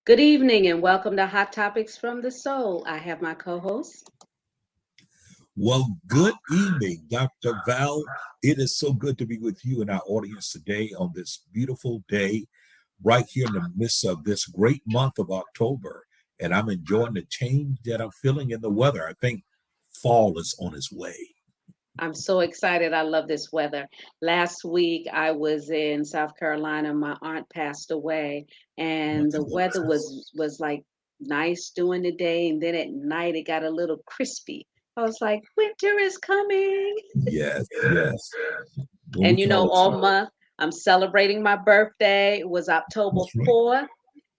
Good evening and welcome to Hot Topics from the Soul. I have my co host. Well, good evening, Dr. Val. It is so good to be with you and our audience today on this beautiful day, right here in the midst of this great month of October. And I'm enjoying the change that I'm feeling in the weather. I think fall is on its way. I'm so excited. I love this weather. Last week I was in South Carolina. My aunt passed away and the weather was like nice during the day and then at night it got a little crispy. I was like, winter is coming. Yes, yes. Well, we And can always all month I'm celebrating my birthday. It was October That's right. 4th.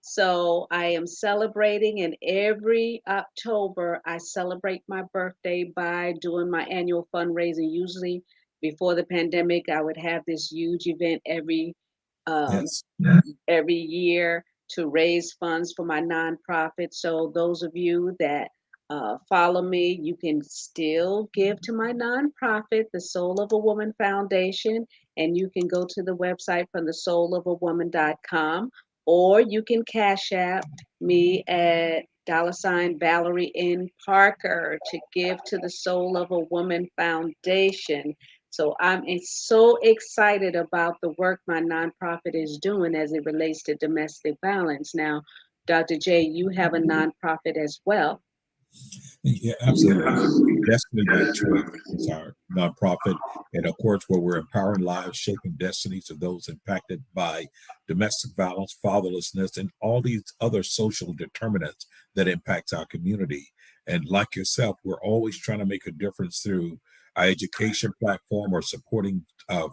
So I am celebrating, and every October I celebrate my birthday by doing my annual fundraising. Usually before the pandemic, I would have this huge event um, Yes. every year to raise funds for my nonprofit. So those of you that follow me, you can still give to my nonprofit, the Soul of a Woman Foundation, and you can go to the website from thesoulafofawoman.com, or you can cash app me at $ Valerie N. Parker to give to the Soul of a Woman Foundation. So I'm so excited about the work my nonprofit is doing as it relates to domestic violence. Now, Dr. J, you have a nonprofit as well. Yeah, absolutely. Destiny by Choice is our nonprofit, and of course, where we're empowering lives, shaping destinies of those impacted by domestic violence, fatherlessness, and all these other social determinants that impacts our community. And like yourself, we're always trying to make a difference through our education platform or supporting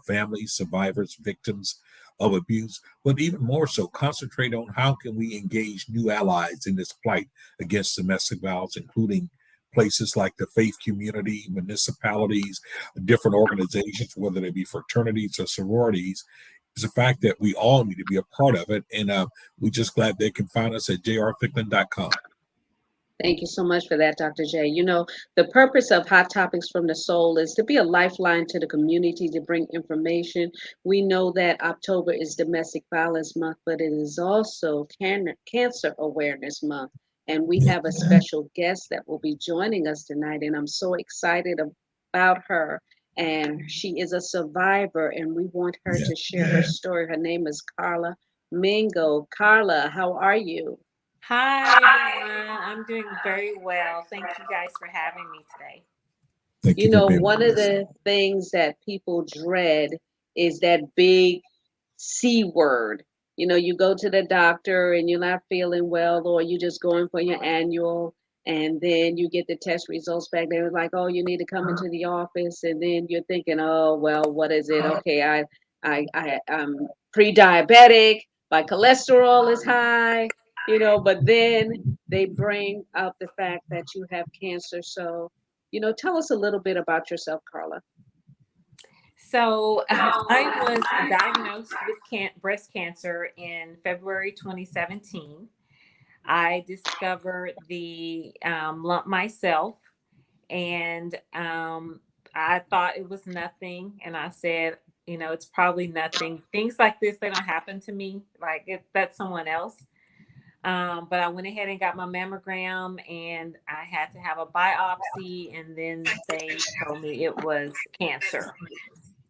families, survivors, victims of abuse, but even more so, concentrate on how can we engage new allies in this plight against domestic violence, including places like the faith community, municipalities, different organizations, whether they be fraternities or sororities. It's the fact that we all need to be a part of it. And we're just glad they can find us at jrficklin.com. Thank you so much for that, Dr. J. The purpose of Hot Topics from the Soul is to be a lifeline to the community to bring information. We know that October is Domestic Violence Month, but it is also Cancer Awareness Month. And we have a special guest that will be joining us tonight, and I'm so excited about her. And she is a survivor, and we want her Yeah. to share her story. Her name is Karla Mingo. Karla, how are you? Hi, everyone. I'm doing very well. Thank you guys for having me today. Thank you for being One with of us. the things that people dread is that big C word. You go to the doctor and you're not feeling well, or you're just going for your annual, and then you get the test results back. They're like, "Oh, you need to come into the office," and then you're thinking, "Oh, well, what is it? Okay, I'm pre-diabetic. My cholesterol is high." But then they bring up the fact that you have cancer. So, tell us a little bit about yourself, Karla. So, I was diagnosed with breast cancer in February 2017. I discovered the lump myself, and I thought it was nothing. And I said, it's probably nothing. Things like this, they don't happen to me. That's someone else. But I went ahead and got my mammogram, and I had to have a biopsy, and then they told me it was cancer.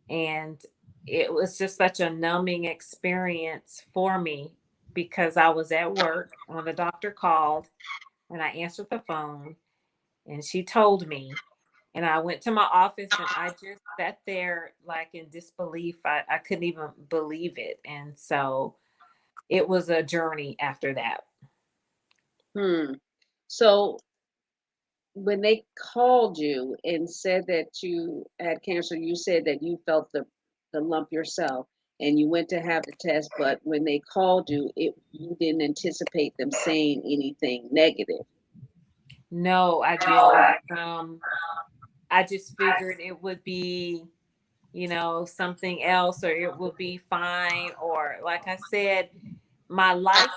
And it was just such a numbing experience for me because I was at work when the doctor called, and I answered the phone, and she told me. And I went to my office, and I just sat there like in disbelief. I couldn't even believe it. And so it was a journey after that. Hmm. So when they called you and said that you had cancer, you said that you felt the lump yourself and you went to have the test, but when they called you, you didn't anticipate them saying anything negative. No, I didn't. I just figured it would be, something else, or it would be fine. Or like I said, my life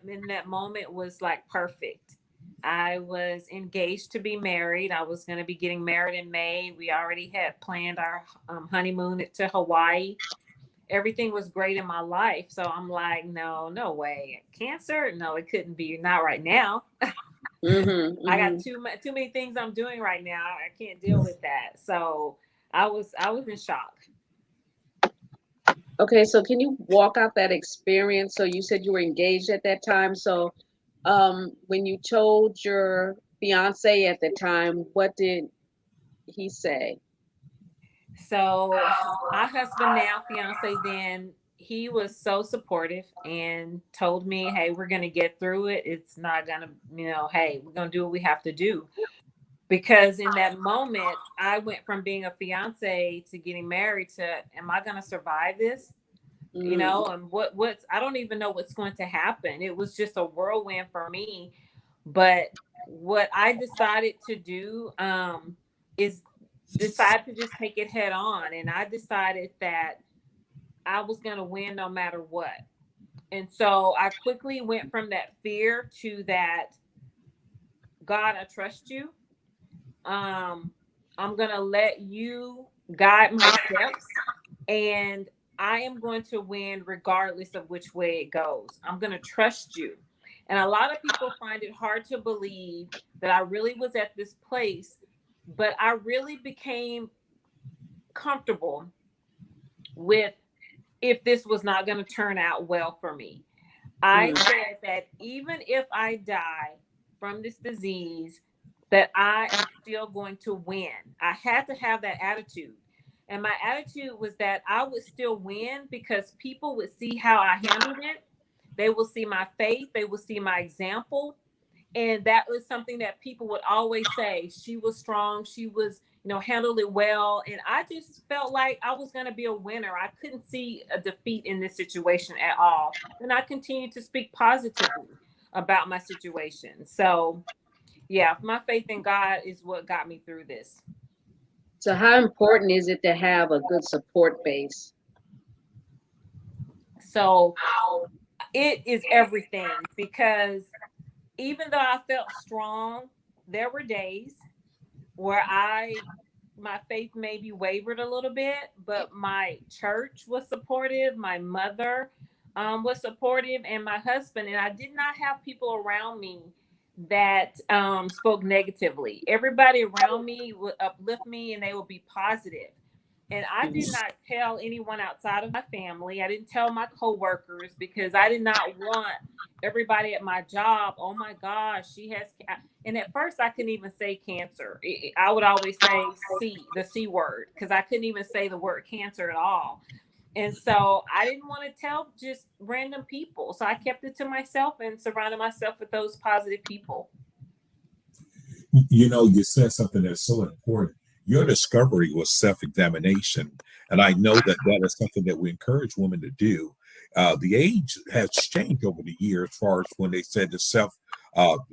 in that moment was like perfect. I was engaged to be married. I was going to be getting married in May. We already had planned our honeymoon to Hawaii. everything was great in my life. So I'm like, no, no way. Cancer? No, it couldn't be. Not right now. I got too many things I'm doing right now. I can't deal with that. So I was in shock. Okay, so can you walk out that experience? So you said you were engaged at that time. So when you told your fiance at the time, what did he say? So my husband now, fiance then, he was so supportive and told me, hey, we're gonna get through it. It's not gonna, hey, we're gonna do what we have to do. Because in that moment, I went from being a fiance to getting married to, am I gonna survive this? Mm, And what's I don't even know what's going to happen. It was just a whirlwind for me. But what I decided to do is decide to just take it head on. And I decided that I was going to win no matter what. And so I quickly went from that fear to that, God, I trust you. Um, I'm going to let you guide my steps. And I am going to win regardless of which way it goes. I'm going to trust you. And a lot of people find it hard to believe that I really was at this place, but I really became comfortable with if this was not going to turn out well for me. I mm. said that even if I die from this disease, that I am still going to win. I had to have that attitude. And my attitude was that I would still win because people would see how I handled it. They will see my faith, they will see my example, and that was something that people would always say. She was strong, she was, handled it well, and I just felt like I was going to be a winner. I couldn't see a defeat in this situation at all, and I continued to speak positively about my situation. So yeah, my faith in God is what got me through this. So how important is it to have a good support base? So it is everything, because even though I felt strong, there were days where my faith maybe wavered a little bit, but my church was supportive, my mother was supportive, and my husband. And I did not have people around me that spoke negatively. Everybody around me would uplift me and they would be positive. And I did not tell anyone outside of my family. I didn't tell my coworkers because I did not want everybody at my job, oh my gosh, she has. And at first, I couldn't even say cancer. I would always say the C word, because I couldn't even say the word cancer at all. And so I didn't want to tell just random people. So I kept it to myself and surrounded myself with those positive people. You said something that's so important. Your discovery was self-examination, and I know that that is something that we encourage women to do. The age has changed over the years, as far as when they said the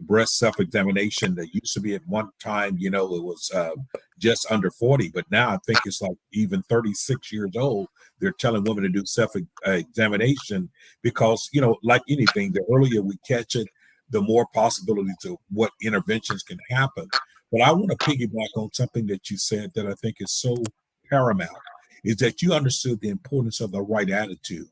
breast self-examination. That used to be at one time, it was just under 40, but now I think it's like even 36 years old. They're telling women to do self-examination because, like anything, the earlier we catch it, the more possibilities of what interventions can happen. But I want to piggyback on something that you said that I think is so paramount, is that you understood the importance of the right attitude,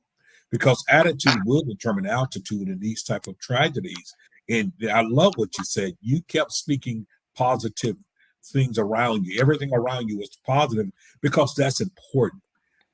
because attitude will determine altitude in these type of tragedies. And I love what you said. You kept speaking positive things around you. Everything around you was positive, because that's important.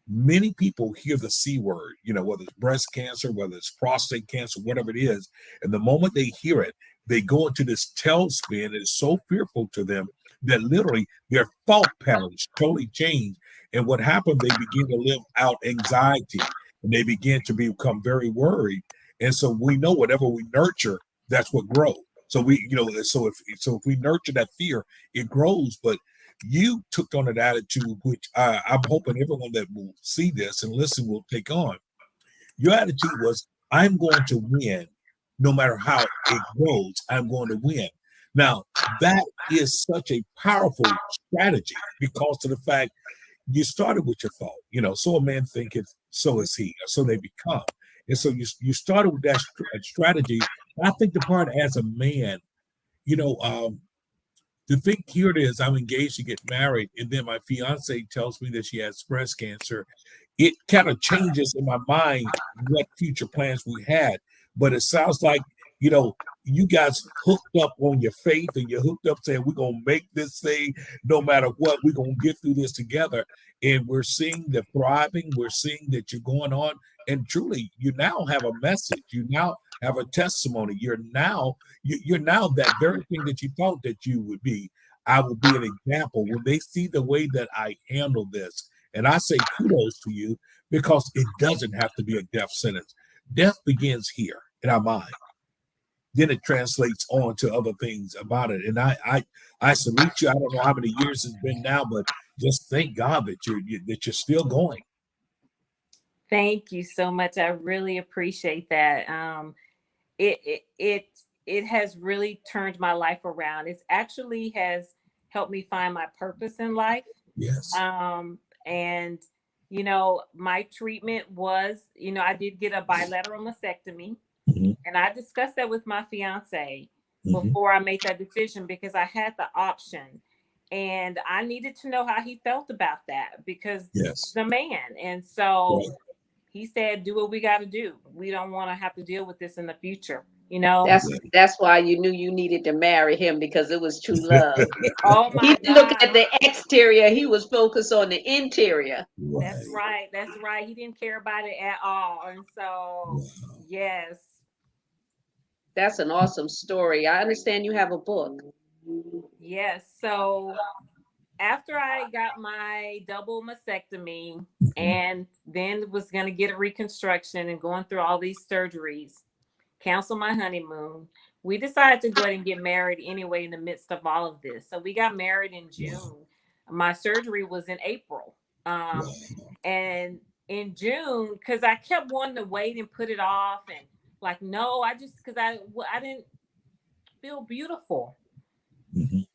Many people hear the C word, whether it's breast cancer, whether it's prostate cancer, whatever it is. And the moment they hear it, they go into this tailspin. It's so fearful to them that literally their thought patterns totally change. And what happened, they begin to live out anxiety, and they begin to become very worried. And so we know whatever we nurture, that's what grows. So if we nurture that fear, it grows. But you took on an attitude which I'm hoping everyone that will see this and listen will take on. Your attitude was, I'm going to win no matter how it goes. I'm going to win. Now, that is such a powerful strategy, because of the fact you started with your thought, so a man thinketh, so is he, or so they become. And so you started with that strategy. I think the part as a man, you know, um, to think, here it is, I'm engaged to get married, and then my fiance tells me that she has breast cancer. it kind of changes in my mind what future plans we had. But it sounds like, you know, you guys hooked up on your faith and you're hooked up saying, we're going to make this thing no matter what. We're going to get through this together. And we're seeing the thriving. We're seeing that you're going on. And truly, you now have a message. You now have a testimony. You're now that very thing that you thought that you would be. I will be an example when they see the way that I handle this. And I say kudos to you because it doesn't have to be a death sentence. Death begins here in our mind. Then it translates on to other things about it. And I salute you. I don't know how many years it's been now, but just thank God that you're still going. Thank you so much. I really appreciate that. It has really turned my life around. It actually has helped me find my purpose in life. Yes. And my treatment was, I did get a bilateral mastectomy, and I discussed that with my fiance before I made that decision because I had the option, and I needed to know how he felt about that because he's a man, and so he said, "Do what we got to do. We don't want to have to deal with this in the future." That's why you knew you needed to marry him, because it was true love. Oh my He didn't look God. at the exterior, he was focused on the interior. That's right. That's right. He didn't care about it at all. And so, yes. That's an awesome story. I understand you have a book. Yes. So after I got my double mastectomy and then was going to get a reconstruction and going through all these surgeries, cancel my honeymoon, we decided to go ahead and get married anyway in the midst of all of this. So we got married in June. My surgery was in April. And in June, because I kept wanting to wait and put it off, and like, no, because I didn't feel beautiful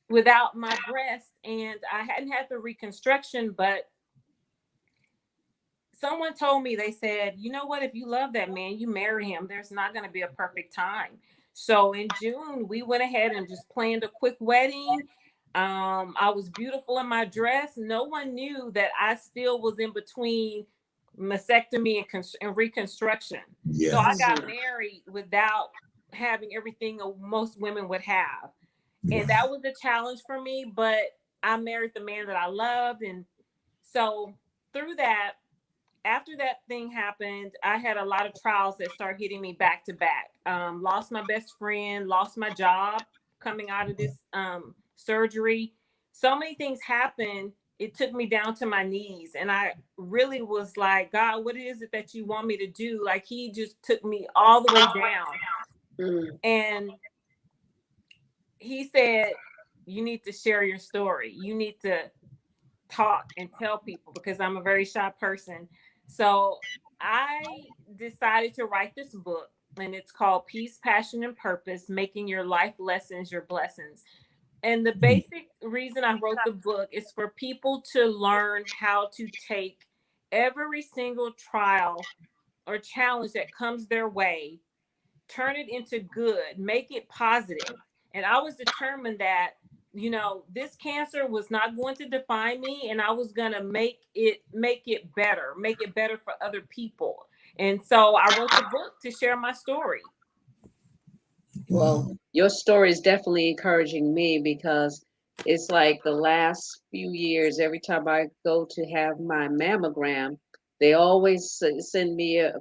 without my breast, and I hadn't had the reconstruction, but someone told me, they said, you know what, if you love that man, you marry him. There's not going to be a perfect time. So in June, we went ahead and just planned a quick wedding. I was beautiful in my dress. No one knew that I still was in between mastectomy and reconstruction. So I got married without having everything most women would have. And that was a challenge for me, but I married the man that I loved. And so through that, after that thing happened, I had a lot of trials that started hitting me back to back. Lost my best friend, lost my job coming out of this surgery. So many things happened. It took me down to my knees. And I really was like, God, what is it that you want me to do? Like, he just took me all the way down. And he said, you need to share your story. You need to talk and tell people, because I'm a very shy person. So I decided to write this book, and it's called Peace, Passion, and Purpose, Making Your Life Lessons Your Blessings. And the basic reason I wrote the book is for people to learn how to take every single trial or challenge that comes their way, turn it into good, make it positive. And I was determined that this cancer was not going to define me, and I was going to make it better for other people. And so I wrote the book to share my story. Well, your story is definitely encouraging me, because it's like the last few years, every time I go to have my mammogram, they always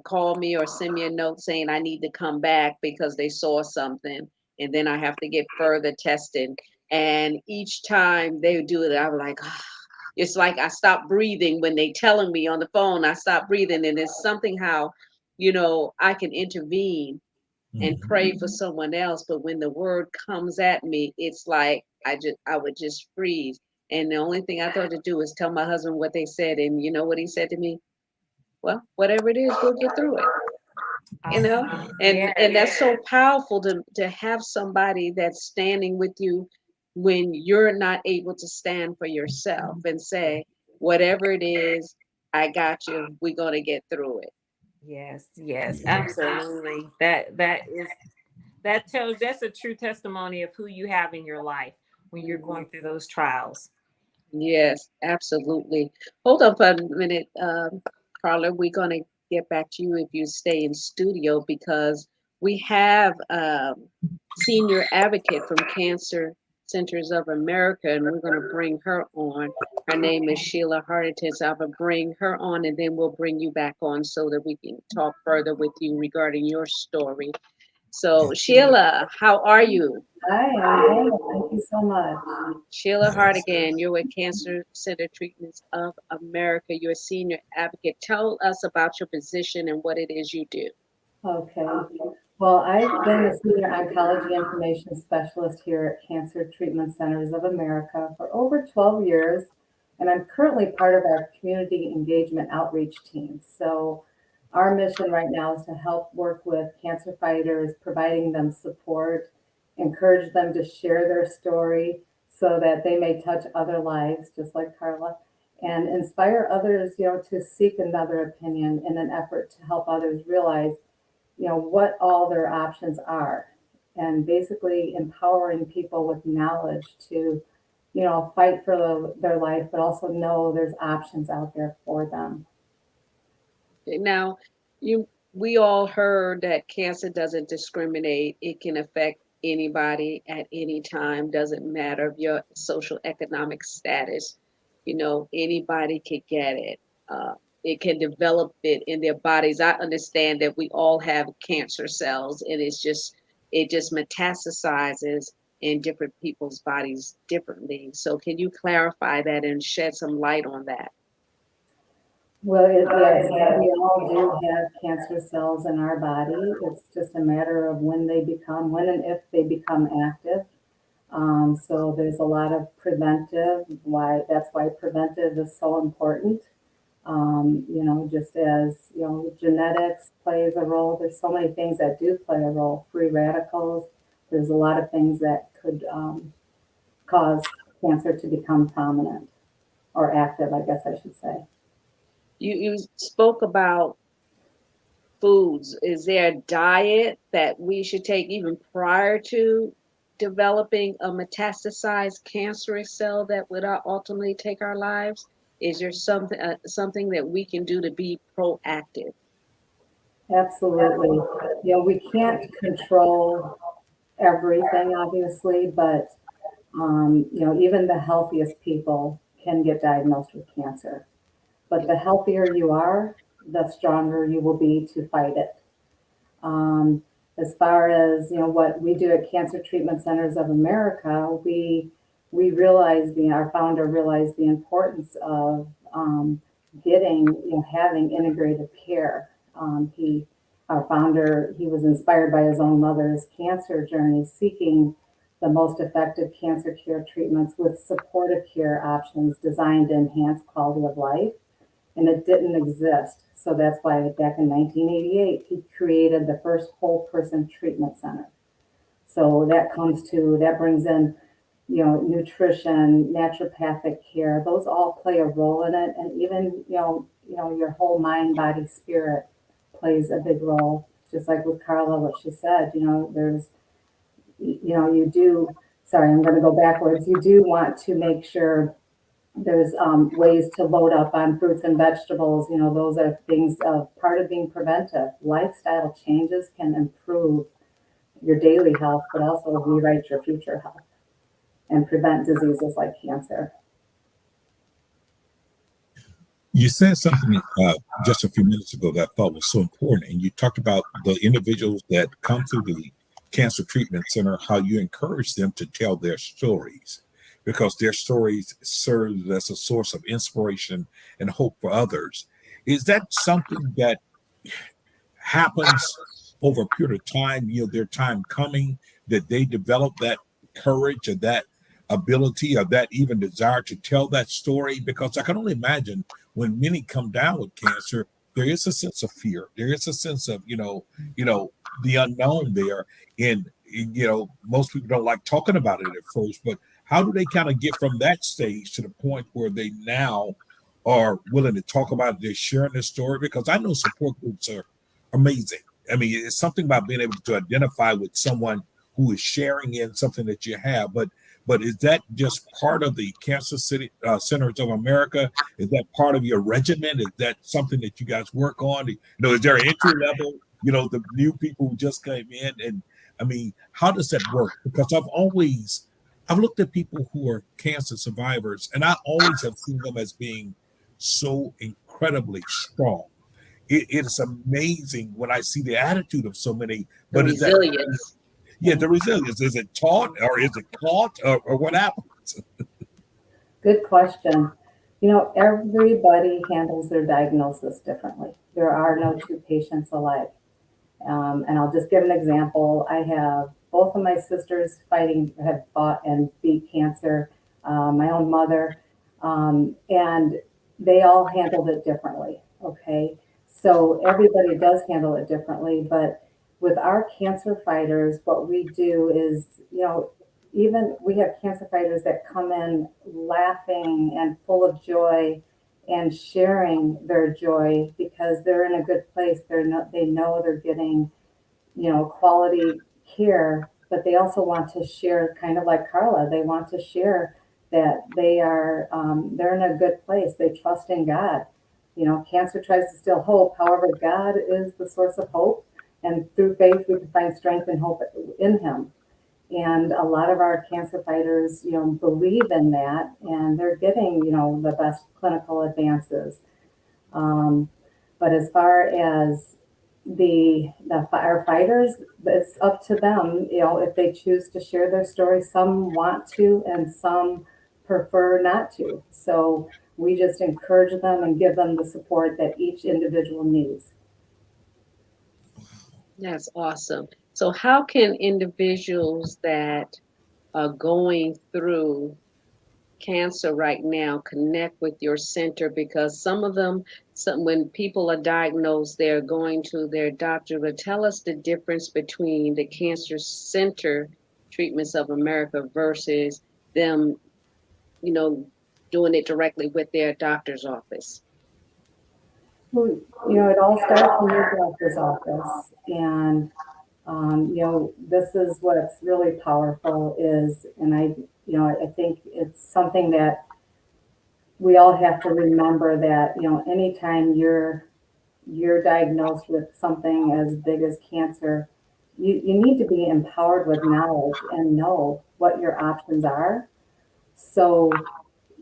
call me or send me a note saying I need to come back because they saw something, and then I have to get further tested. And each time they do it, I'm like, it's like I stop breathing when they telling me on the phone. I stop breathing, and it's something how, I can intervene and pray for someone else, but when the word comes at me, it's like I would just freeze. And the only thing I thought to do is tell my husband what they said, and you know what he said to me? Well, whatever it is, we'll get through it. And that's so powerful to have somebody that's standing with you when you're not able to stand for yourself, and say, whatever it is, I got you. We're gonna get through it. Yes, absolutely. That's a true testimony of who you have in your life when you're going through those trials. Yes, absolutely. Hold on for a minute. Carla, we're going to get back to you if you stay in studio because we have senior advocate from Cancer Centers of America, and we're going to bring her on. Her name is Sheila Hartigan. So I will bring her on, and then we'll bring you back on so that we can talk further with you regarding your story. So, Sheila, how are you? Hi, I'm good. Thank you so much. Sheila Hartigan, you're with Cancer Center Treatments of America. You're a senior advocate. Tell us about your position and what it is you do. Okay. Well, I've been a senior oncology information specialist here at Cancer Treatment Centers of America for over 12 years, and I'm currently part of our community engagement outreach team. So our mission right now is to help work with cancer fighters, providing them support, encourage them to share their story so that they may touch other lives, just like Carla, and inspire others, to seek another opinion in an effort to help others realize what all their options are, and basically empowering people with knowledge to fight for their life, but also know there's options out there for them. Now, we all heard that cancer doesn't discriminate. It can affect anybody at any time, doesn't matter of your social economic status. Anybody can get it. It can develop it in their bodies. I understand that we all have cancer cells, and it just metastasizes in different people's bodies differently. So, can you clarify that and shed some light on that? Well, yes, we all do have cancer cells in our body. It's just a matter of when and if they become active. So there's a lot of preventive. That's why preventive is so important. Just as genetics plays a role. There's so many things that do play a role. Free radicals. There's a lot of things that could cause cancer to become prominent or active, I guess I should say. You spoke about foods. Is there a diet that we should take even prior to developing a metastasized cancerous cell that would ultimately take our lives? Is there something that we can do to be proactive? Absolutely. We can't control everything, obviously, but even the healthiest people can get diagnosed with cancer. But the healthier you are, the stronger you will be to fight it. As far as what we do at Cancer Treatment Centers of America, we realized our founder realized the importance of getting having integrative care. Our founder, he was inspired by his own mother's cancer journey, seeking the most effective cancer care treatments with supportive care options designed to enhance quality of life, and it didn't exist. So that's why back in 1988, he created the first whole person treatment center. So that brings in, nutrition, naturopathic care. Those all play a role in it, and even your whole mind, body, spirit plays a big role. Just like with Carla, what she said, there's, you do. Sorry, I'm going to go backwards. You do want to make sure there's ways to load up on fruits and vegetables. Those are things part of being preventive. Lifestyle changes can improve your daily health, but also rewrite your future health and prevent diseases like cancer. You said something just a few minutes ago that I thought was so important, and you talked about the individuals that come to the Cancer Treatment Center, how you encourage them to tell their stories, because their stories serve as a source of inspiration and hope for others. Is that something that happens over a period of time, their time coming, that they develop that courage or that ability or that even desire to tell that story? Because I can only imagine when many come down with cancer, there is a sense of fear. There is a sense of, the unknown there. And, most people don't like talking about it at first, but how do they kind of get from that stage to the point where they now are willing to talk about it, they're sharing their story? Because I know support groups are amazing. I mean, it's something about being able to identify with someone who is sharing in something that you have. But is that just part of the Cancer City Centers of America? Is that part of your regimen? Is that something that you guys work on? Is there an entry level? The new people who just came in, and I mean, how does that work? Because I've looked at people who are cancer survivors, and I always have seen them as being so incredibly strong. It is amazing when I see the attitude of so many. The But is that, resilience. yeah, the resilience? Is it taught or is it caught or what happens? Good question. Everybody handles their diagnosis differently. There are no two patients alike. And I'll just give an example. I have both of my sisters have fought and beat cancer, my own mother, and they all handled it differently. Okay. So everybody does handle it differently. But with our cancer fighters, what we do is, even we have cancer fighters that come in laughing and full of joy and sharing their joy because they're in a good place. They know they're getting, quality care, but they also want to share, kind of like Karla. They want to share that they're in a good place. They trust in God. Cancer tries to steal hope. However, God is the source of hope, and through faith we can find strength and hope in Him. And a lot of our cancer fighters, believe in that, and they're getting, the best clinical advances. But as far as the firefighters, it's up to them, if they choose to share their story. Some want to, and some prefer not to. So we just encourage them and give them the support that each individual needs. That's awesome. So how can individuals that are going through cancer right now connect with your center? Because when people are diagnosed, they're going to their doctor. But tell us the difference between the Cancer Center Treatments of America versus them, doing it directly with their doctor's office. Well, it all starts in your doctor's office. And, this is what's really powerful is, and I think it's something that we all have to remember that, anytime you're diagnosed with something as big as cancer, you need to be empowered with knowledge and know what your options are. So,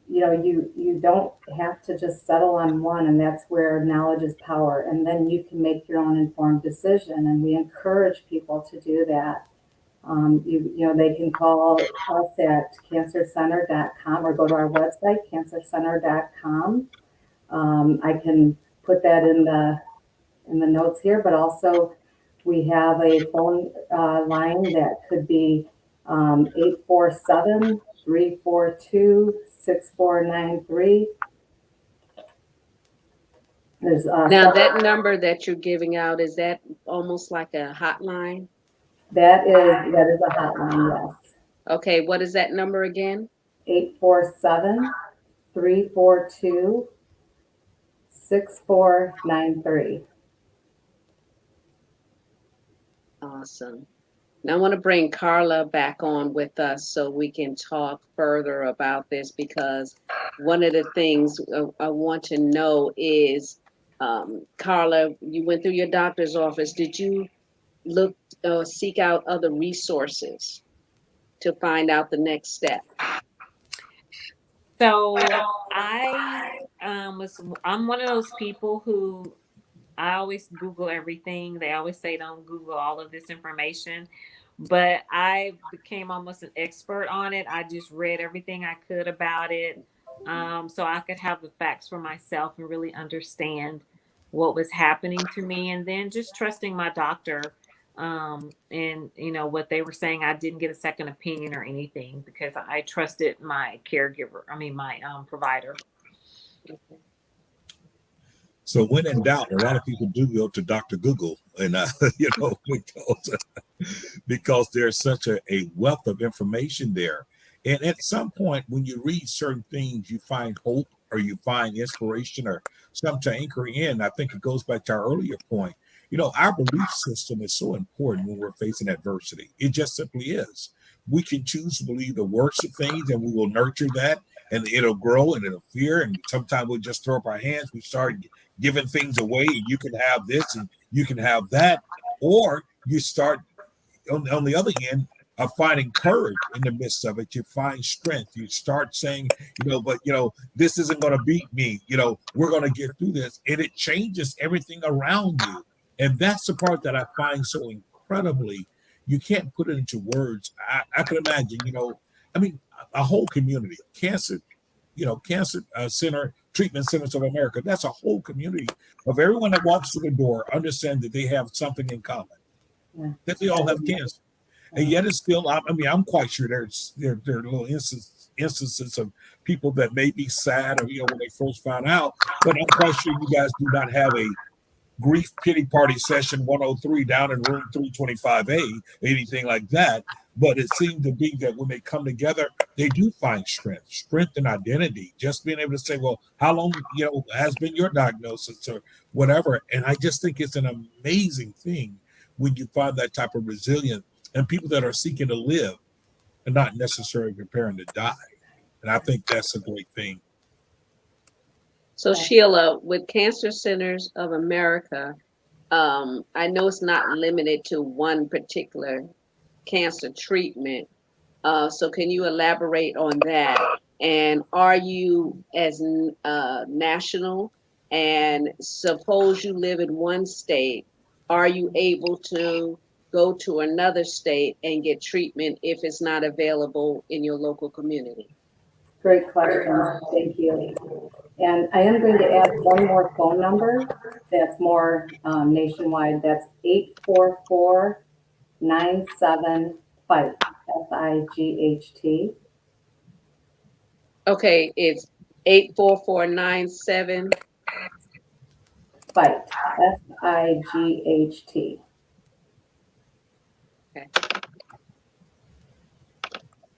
you don't have to just settle on one, and that's where knowledge is power. And then you can make your own informed decision. And we encourage people to do that. They can call us at cancercenter.com or go to our website, cancercenter.com. I can put that in the notes here, but also we have a phone line that could be 847-342-6493. There's Now, that number that you're giving out, is that almost like a hotline? that is a hotline, yes. Okay, what is that number again? 847-342-6493. Awesome. Now, I want to bring Karla back on with us so we can talk further about this, because one of the things I want to know is, Karla, you went through your doctor's office. Did you seek out other resources to find out the next step? So I'm one of those people who I always Google everything. They always say don't Google all of this information, but I became almost an expert on it. I just read everything I could about it, so I could have the facts for myself and really understand what was happening to me, and then just trusting my doctor. And what they were saying, I didn't get a second opinion or anything because I trusted my caregiver. I mean, my provider. So when in doubt, a lot of people do go to Dr. Google, and because there's such a wealth of information there. And at some point, when you read certain things, you find hope or you find inspiration or something to anchor in. I think it goes back to our earlier point. Our belief system is so important when we're facing adversity. It just simply is. We can choose to believe the worst of things and we will nurture that and it'll grow and it'll fear. And sometimes we'll just throw up our hands. We start giving things away. And you can have this and you can have that. Or you start on the other end of finding courage in the midst of it. You find strength. You start saying, but this isn't going to beat me. We're going to get through this. And it changes everything around you. And that's the part that I find so incredibly, you can't put it into words. I can imagine, a whole community, cancer center, treatment centers of America. That's a whole community of everyone that walks through the door, understand that they have something in common, that they all have cancer. And yet it's still, I'm quite sure there are little instances of people that may be sad or, when they first found out, but I'm quite sure you guys do not have a grief pity party session 103 down in room 325A, anything like that. But it seemed to be that when they come together, they do find strength and identity. Just being able to say, well, how long, has been your diagnosis or whatever. And I just think it's an amazing thing when you find that type of resilience and people that are seeking to live and not necessarily preparing to die. And I think that's a great thing. So Sheila, with Cancer Centers of America, I know it's not limited to one particular cancer treatment. So can you elaborate on that? And are you as national? And suppose you live in one state, are you able to go to another state and get treatment if it's not available in your local community? Great question. Thank you. And I am going to add one more phone number that's more nationwide. That's 844-97-FIGHT, FIGHT. Okay, it's 84497. FIGHT, FIGHT. Okay.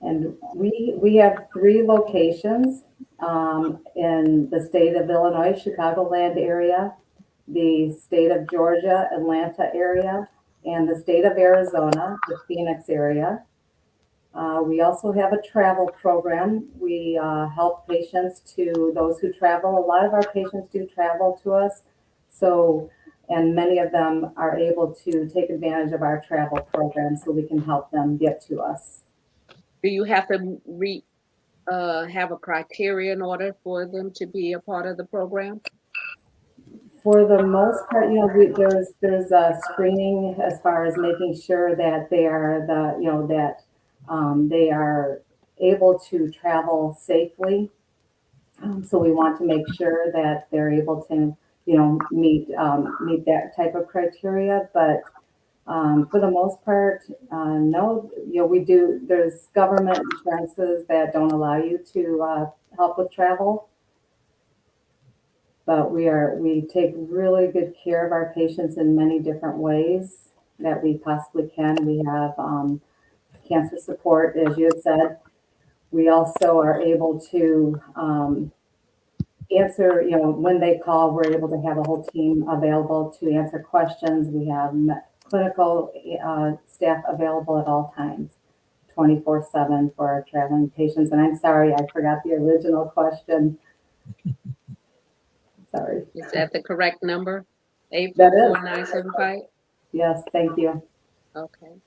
And we have 3 locations in the state of Illinois, Chicagoland area, the state of Georgia, Atlanta area, and the state of Arizona, the Phoenix area. We also have a travel program. We help patients those who travel. A lot of our patients do travel to us. And many of them are able to take advantage of our travel program so we can help them get to us. Do you have to have a criteria in order for them to be a part of the program? For the most part, there's a screening as far as making sure that they are they are able to travel safely. So we want to make sure that they're able to meet that type of criteria. But for the most part, no, we do. There's government insurances that don't allow you to help with travel. But we take really good care of our patients in many different ways that we possibly can. We have cancer support, as you had said. We also are able to answer, when they call, we're able to have a whole team available to answer questions. We have clinical staff available at all times, 24/7 for our traveling patients. And I'm sorry, I forgot the original question. Sorry. Is that the correct number? That is. 844-975? Yes, thank you. Okay.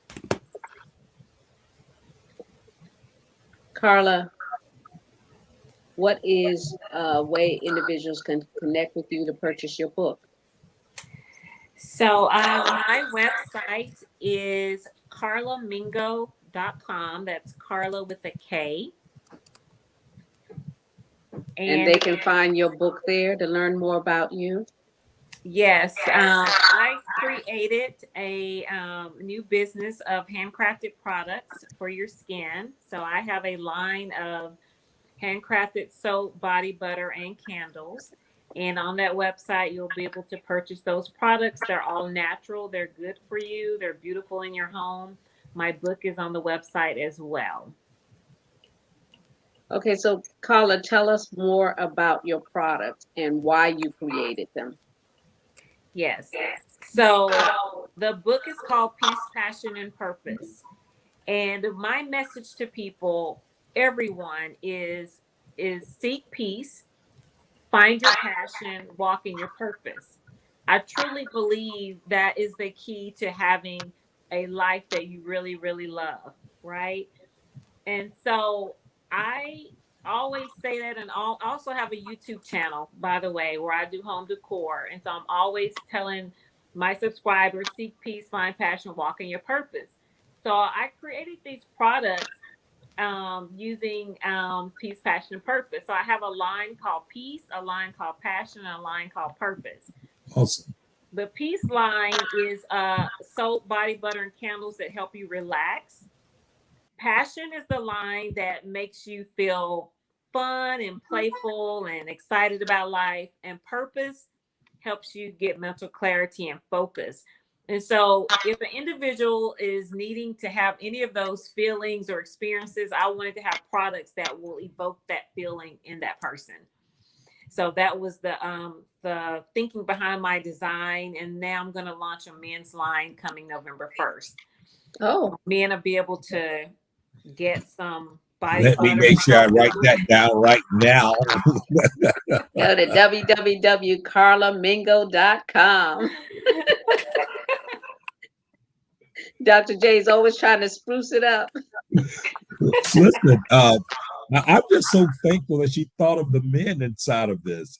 Karla, what is a way individuals can connect with you to purchase your book? So my website is karlamingo.com. That's Karla with a K. And they can find your book there to learn more about you? Yes. I created a new business of handcrafted products for your skin. So I have a line of handcrafted soap, body butter, and candles. And on that website, you'll be able to purchase those products. They're all natural. They're good for you. They're beautiful in your home. My book is on the website as well. Okay, so Karla, tell us more about your products and why you created them. Yes. So the book is called Peace, Passion, and Purpose. And my message to people, everyone, is seek peace, find your passion, walk in your purpose. I truly believe that is the key to having a life that you really, really love, right? And so I always say that, and I also have a YouTube channel, by the way, where I do home decor. And so I'm always telling my subscribers, seek peace, find passion, walk in your purpose. So I created these products using peace, passion, and purpose. So I have a line called peace, a line called passion, and a line called purpose. Awesome. The peace line is soap, body butter, and candles that help you relax. Passion is the line that makes you feel fun and playful and excited about life. And purpose helps you get mental clarity and focus. And so, if an individual is needing to have any of those feelings or experiences, I wanted to have products that will evoke that feeling in that person. So that was the thinking behind my design. And now I'm going to launch a men's line coming November 1st. Oh, Men will be able to get some body Let me butter. make sure I write that down right now. go to www.karlamingo.com. Dr. J is always trying to spruce it up. Listen, I'm just so thankful that she thought of the men inside of this,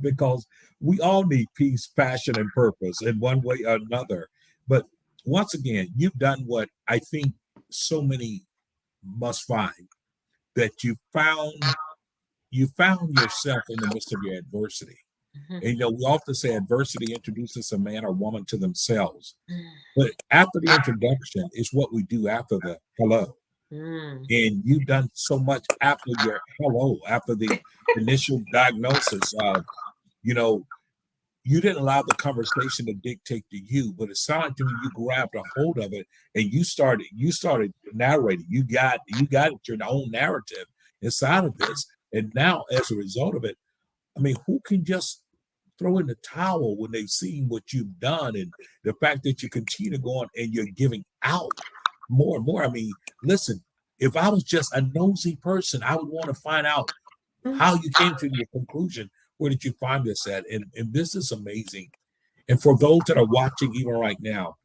because we all need peace, passion, and purpose in one way or another. But once again, you've done what I think so many must find, that you found yourself in the midst of your adversity. Mhm. And we often say adversity introduces a man or woman to themselves. But after the introduction is what we do after the hello. Mm. And you've done so much after your hello, after the initial diagnosis. You know, you didn't allow the conversation to dictate to you, but it sounded to me you grabbed a hold of it and you started narrating. You got your own narrative inside of this. And now as a result of it, I mean, who can just throw in the towel when they've seen what you've done and the fact that you continue to go on and you're giving out more and more? I mean, listen, if I was just a nosy person, I would want to find out how you came to your conclusion. Where did you find this at? And this is amazing. And for those that are watching even right now,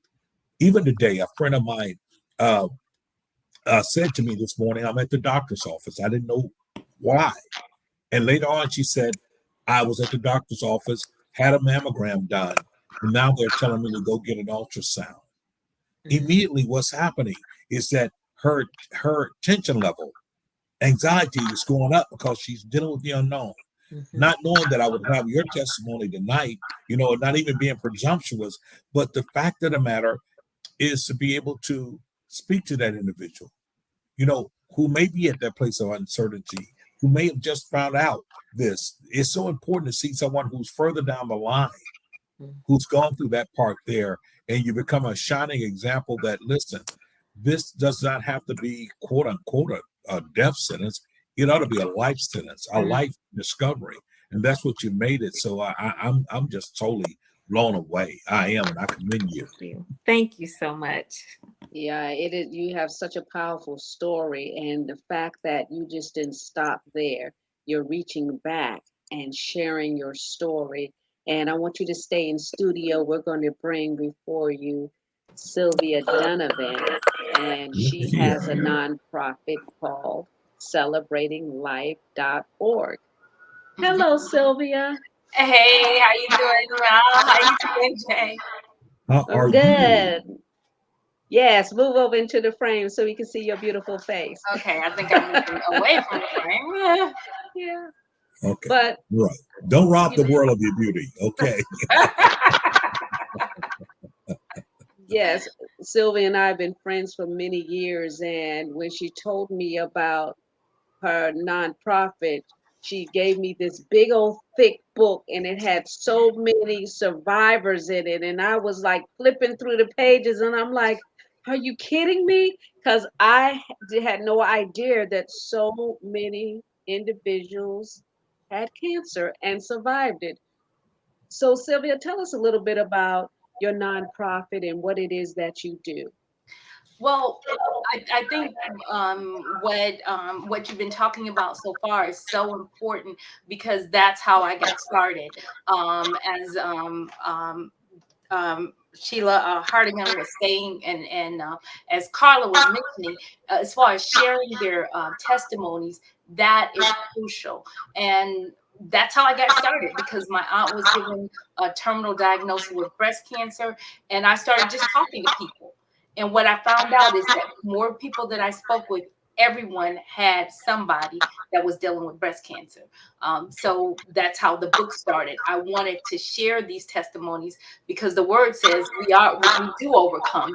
even today, a friend of mine uh, said to me this morning, I'm at the doctor's office. I didn't know why. And later on, she said, I was at the doctor's office, had a mammogram done, and now they're telling me to go get an ultrasound. Immediately, what's happening is that her tension level, anxiety is going up because she's dealing with the unknown. Mhm. Not knowing that I would have your testimony tonight, not even being presumptuous, but the fact of the matter is to be able to speak to that individual, who may be at that place of uncertainty, who may have just found out this. It's so important to see someone who's further down the line, who's gone through that part there, and you become a shining example that, listen, this does not have to be quote unquote a death sentence. It ought to be a life sentence, a life discovery. And that's what you made it. So I'm just totally blown away. I am, and I commend you. Thank you so much. Yeah, it is. You have such a powerful story, and the fact that you just didn't stop there, you're reaching back and sharing your story. And I want you to stay in studio. We're going to bring before you Sylvia Dunnavant, and she Yeah. has a nonprofit called celebratinglife.org. Hello, Sylvia. Hey, how you doing, Mel? How you doing, Jay? How I'm are you? good. Yes, move over into the frame so we can see your beautiful face. Okay, I think I'm moving away from the frame. Yeah. Okay. But Right. Don't rob the world of your beauty. Okay. yes, Sylvia and I have been friends for many years. And when she told me about her nonprofit, she gave me this big old thick book and it had so many survivors in it. And I was like flipping through the pages and I'm like, are you kidding me? Because had no idea that so many individuals had cancer and survived it. So, Sylvia, tell us a little bit about your nonprofit and what it is that you do? Well, I think what you've been talking about so far is so important because that's how I got started. As Sheila Hartigan was saying, and as Carla was mentioning, as far as sharing their testimonies, that is crucial. And that's how I got started because my aunt was given a terminal diagnosis with breast cancer, and I started just talking to people. And what I found out is that more people that I spoke with, everyone had somebody that was dealing with breast cancer. So that's how the book started. I wanted to share these testimonies because the word says we do overcome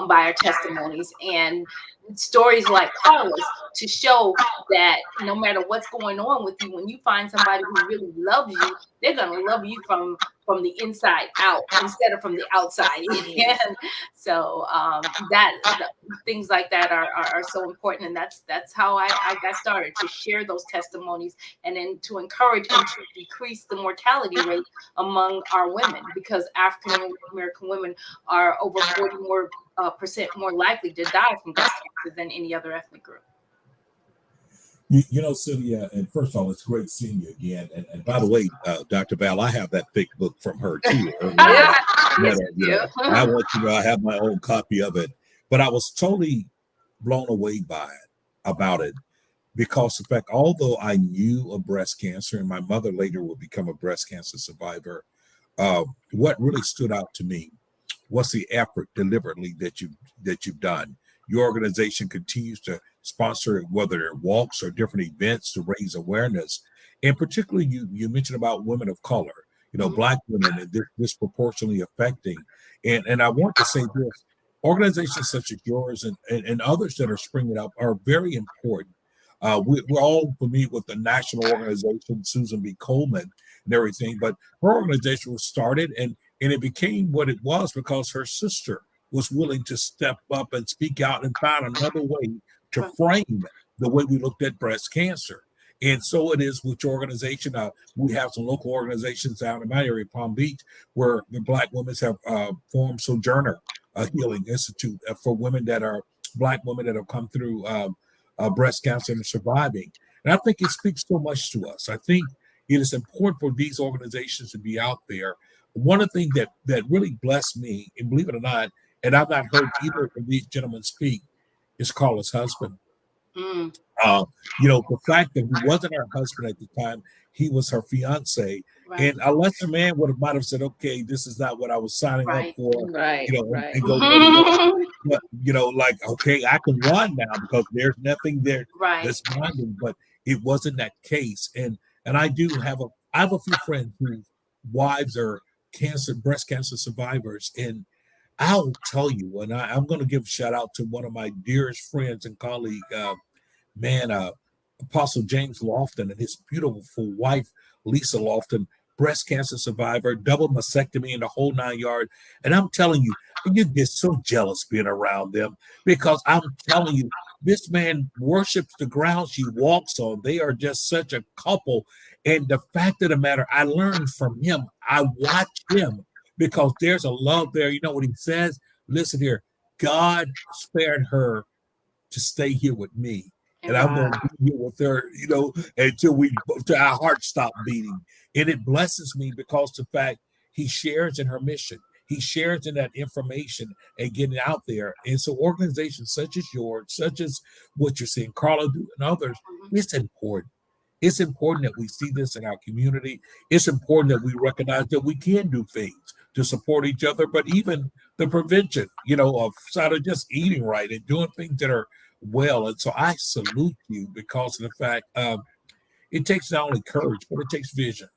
by our testimonies and stories like Carla's to show that no matter what's going on with you, when you find somebody who really loves you, they're gonna love you from the inside out instead of from the outside in. So things like that are so important, and that's how I got started, to share those testimonies and then to encourage and to decrease the mortality rate among our women, because African American women are over 40 more percent more likely to die from breast cancer than any other ethnic group. You know, Sylvia, and first of all, it's great seeing you again. And by the way, Dr. Val, I have that thick book from her too. Yes, You you know, do. I want you to know I have my own copy of it, but I was totally blown away by it, about it, because in fact, although I knew of breast cancer, and my mother later would become a breast cancer survivor, what really stood out to me was the effort deliberately that you've done. Your organization continues to sponsor whether they're walks or different events to raise awareness, and particularly you mentioned about women of color, you know, Mhm. Black women, and disproportionately affecting. And I want to say this: organizations such as yours and others that are springing up are very important. We're all familiar with the national organization, Susan B. Coleman, and everything, but her organization was started and it became what it was because her sister was willing to step up and speak out and find another way to Right. frame the way we looked at breast cancer. And so it is with your organization. We have some local organizations down in my area, Palm Beach, where the Black women have formed Sojourner Healing Institute for women that are Black women that have come through breast cancer and surviving. And I think it speaks so much to us. I think it is important for these organizations to be out there. One of the things that really blessed me, and believe it or not, and I've not heard either of these gentlemen speak, is Carla's husband. Mm, Uh, you know, the fact that he wasn't her husband at the time, he was her fiance. right. And a lesser man might have said, okay, this is not what I was signing up Right. for, Right, you know, right. and go let it go. But, you know, like, okay, I can run now because there's nothing there Right. that's binding, but it wasn't that case. And I have a few friends whose wives are breast cancer survivors. And I'll tell you, and I'm going to give a shout out to one of my dearest friends and colleague, man, Apostle James Lofton and his beautiful wife, Lisa Lofton, breast cancer survivor, double mastectomy in the whole 9 yards. And I'm telling you, you get so jealous being around them because I'm telling you, this man worships the ground she walks on. They are just such a couple. And the fact of the matter, I learned from him. I watch him because there's a love there. You know what he says? Listen here, God spared her to stay here with me. And I'm Wow. going to be here with her, you know, till our hearts stop beating. And it blesses me because the fact he shares in her mission, he shares in that information and getting out there. And so organizations such as yours, such as what you're seeing Carla do and others, Mhm. it's important. It's important that we see this in our community. It's important that we recognize that we can do things to support each other, but even the prevention, you know, of sort of just eating right and doing things that are well. And so I salute you because of the fact it takes not only courage, but it takes vision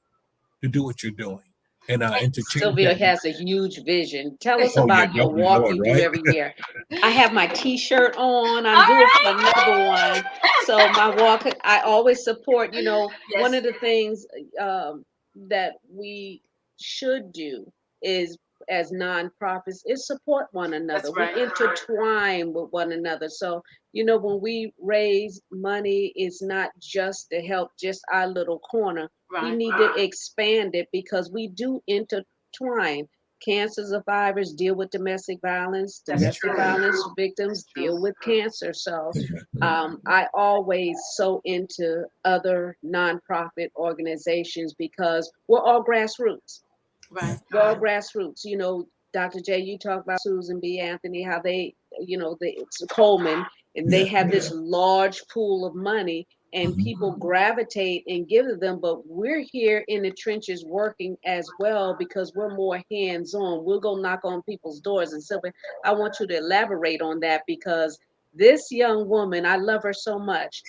to do what you're doing and to change Sylvia that. has a huge vision. Tell us Oh, yeah, about your don't we walk know it, you do right? every year. I have my t-shirt on. All I'm due for right. another one. So my walk, I always support, one Yes. of the things that we should do is as nonprofits is support one another. That's We right. intertwine with one another. So, when we raise money, it's not just to help just our little corner. We Right. need to expand it because we do intertwine. cancer survivors deal with domestic violence. That's Domestic true. violence victims True. deal with cancer. So Exactly. I always so into other nonprofit organizations because we're all grassroots. Right. We're all grassroots. You know, Dr. J, you talk about Susan B. Anthony, how they, you know, it's Coleman, and they Yeah. have this large pool of money, and Mhm. people gravitate and give to them. But we're here in the trenches working as well because we're more hands on. We'll go knock on people's doors. And Sylvia, I want you to elaborate on that because this young woman, I love her so much.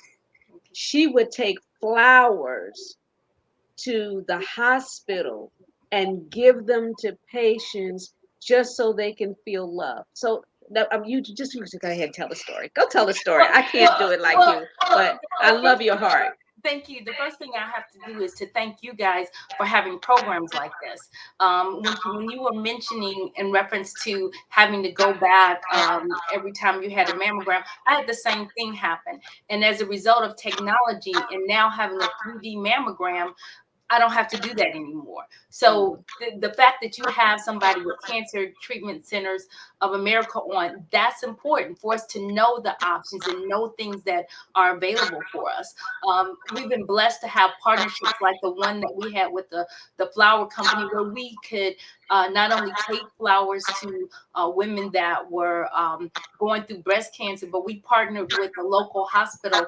She would take flowers to the hospital and give them to patients just so they can feel love. So now, you just go ahead and tell the story. Go tell the story. Well, I can't do it like well, you, but I the love first your heart. thank you. The first thing I have to do is to thank you guys for having programs like this. When you were mentioning in reference to having to go back every time you had a mammogram, I had the same thing happen. And as a result of technology and now having a 3D mammogram, I don't have to do that anymore. So the fact that you have somebody with Cancer Treatment Centers of America on, that's important for us to know the options and know things that are available for us. We've been blessed to have partnerships like the one that we had with the flower company, where we could not only take flowers to women that were going through breast cancer, but we partnered with a local hospital,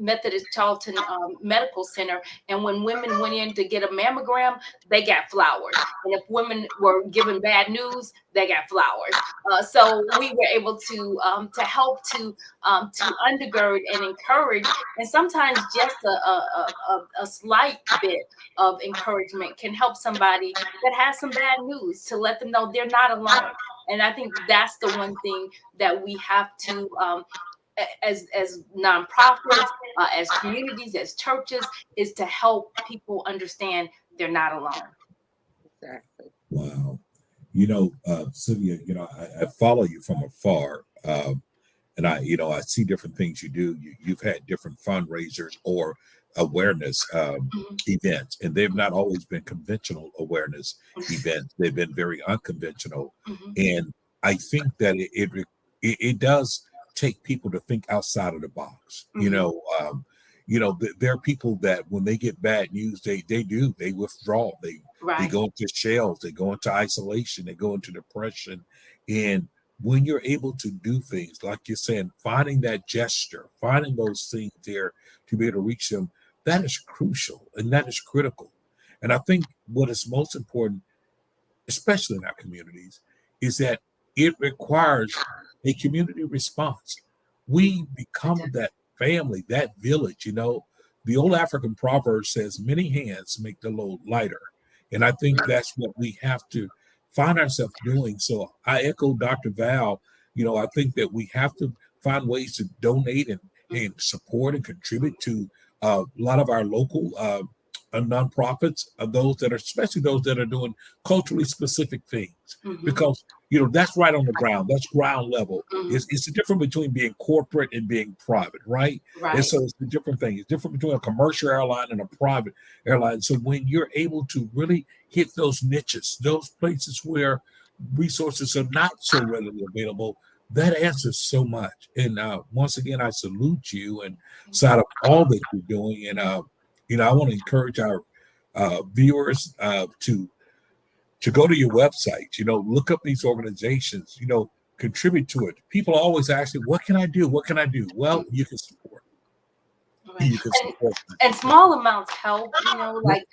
Methodist Charlton Medical Center. And when women went in to get a mammogram, they got flowers. And if women were given bad news, they got flowers. So we were able to help to undergird and encourage, and sometimes just a slight bit of encouragement can help somebody that has some bad news, to let them know they're not alone. And I think that's the one thing that we have to, as nonprofits, as communities, as churches, is to help people understand they're not alone. Exactly. Wow. Sylvia, I follow you from afar. And I see different things you do. You've had different fundraisers or awareness Mhm. events, and they've not always been conventional awareness events. They've been very unconventional, Mhm. and I think that it does take people to think outside of the box. Mhm. There are people that when they get bad news, they withdraw. They Right. go into shells. They go into isolation. They go into depression, and when you're able to do things like you're saying, finding that gesture, finding those things there to be able to reach them, that is crucial and that is critical. And I think what is most important, especially in our communities, is that it requires a community response. We become that family, that village. The old African proverb says, many hands make the load lighter. And I think that's what we have to find ourselves doing. So I echo Dr. Val. I think that we have to find ways to donate and support and contribute to a lot of our local nonprofits, those that are, especially those that are doing culturally specific things, Mhm. because that's right on the ground. That's ground level. Mhm. It's the difference between being corporate and being private, right? And Right. so it's the different thing. It's different between a commercial airline and a private airline. So when you're able to really hit those niches, those places where resources are not so readily available, that answers so much. And once again, I salute you and side of all that you're doing. And I want to encourage our viewers to go to your website. Look up these organizations. Contribute to it. People always ask me, "What can I do? What can I do?" Well, you can support. Right. You can support. And small amounts help, like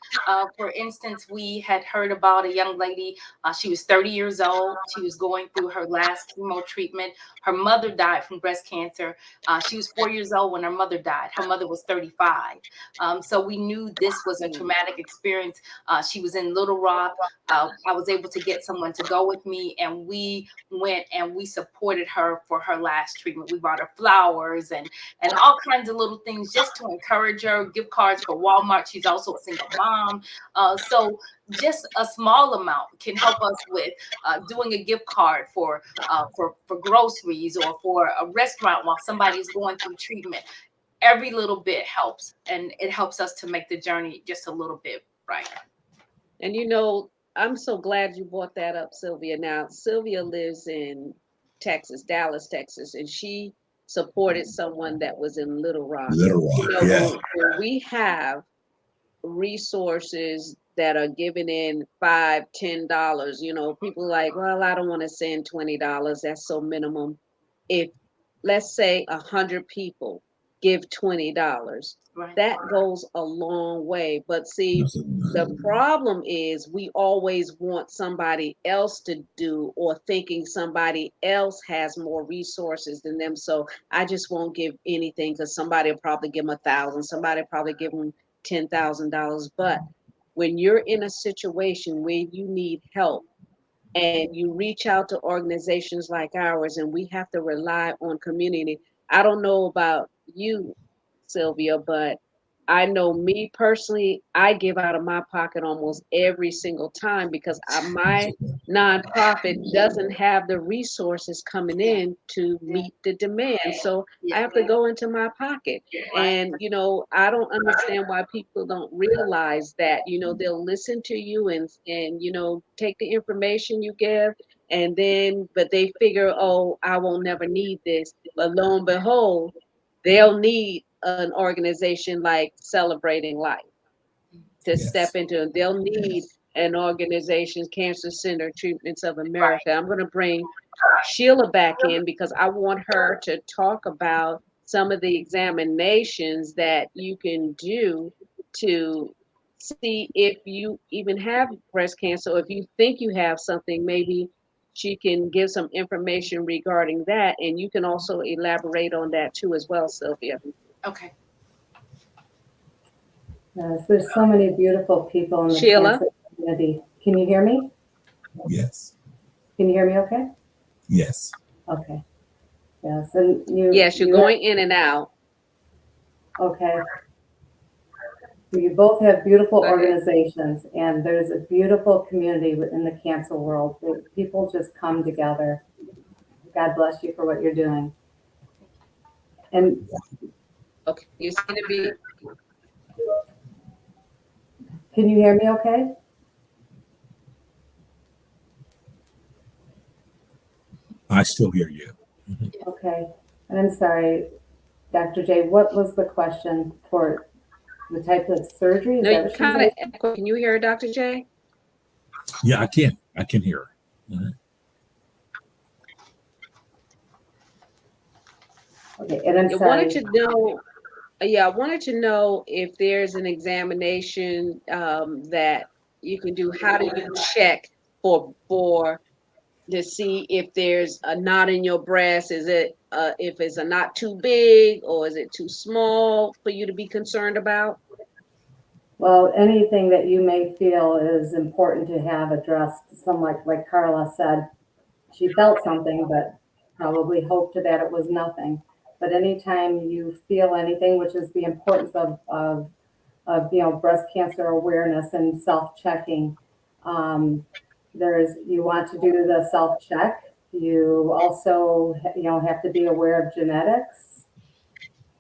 for instance, we had heard about a young lady. She was 30 years old. She was going through her last chemo treatment. Her mother died from breast cancer. She was 4 years old when her mother died. Her mother was 35. So we knew this was a traumatic experience. She was in Little Rock. I was able to get someone to go with me, and we went and we supported her for her last treatment. We bought her flowers and all kinds of little things just to encourage her, gift cards for Walmart. She's also a single mom. So just a small amount can help us with doing a gift card for groceries, or for a restaurant while somebody's going through treatment. Every little bit helps, and it helps us to make the journey just a little bit brighter. And I'm so glad you brought that up, Sylvia. Now, Sylvia lives in Texas, Dallas, Texas, and she supported someone that was in Little Rock. Little You Rock, know, yeah. when we have resources that are given in $5, $10, you know, people like, well, I don't want to send $20. That's so minimum. If let's say 100 people give $20, Right. that goes a long way. But see, the Absolutely. problem is we always want somebody else to do, or thinking somebody else has more resources than them. So I just won't give anything because somebody will probably give them 1,000, somebody will probably give them $10,000. But when you're in a situation where you need help and you reach out to organizations like ours, and we have to rely on community. I don't know about you, Sylvia, but I know me personally, I give out of my pocket almost every single time because my nonprofit doesn't have the resources coming Yeah. in to Yeah. meet the demand. So I Yeah. have to go into my pocket. Right. And, you know, I don't understand why people don't realize that, you know, they'll listen to you and, you know, take the information you give, and then, but they figure, oh, I won't never need this. But lo and behold, they'll need an organization like Celebrating Life to step Yes. into. They'll need an organization, Cancer Center Treatments of Right. America. I'm going to bring Sheila back in because I want her to talk about some of the examinations that you can do to see if you even have breast cancer, or if you think you have something, maybe she can give some information regarding that. And you can also elaborate on that too as well, Sylvia. Okay. Yes, there's so many beautiful people in the Sheila? cancer community. Can you hear me? Yes. Can you hear me okay? Yes. Okay. Yes, and Yes, you're going in and out. okay. You both have beautiful Go ahead. organizations, and there's a beautiful community in the cancer world. People just come together. God bless you for what you're doing. And Okay, you seem to be, can you hear me okay? I still hear you. Mhm. Okay. And I'm sorry, Dr. J, what was the question for the type of surgery? Is no, that you what she kind of said? echo. Can you hear Dr. J? Yeah, I can. I can hear her. Mhm. Okay, and I'm I wanted sorry. to know, yeah, I wanted to know if there's an examination that you can do. How do you check for to see if there's a knot in your breast? Is it if it's a knot too big, or is it too small for you to be concerned about? Well, anything that you may feel is important to have addressed, some like Carla said, she felt something, but probably hoped that it was nothing. But anytime you feel anything, which is the importance of breast cancer awareness and self-checking, you want to do the self-check. You also have to be aware of genetics.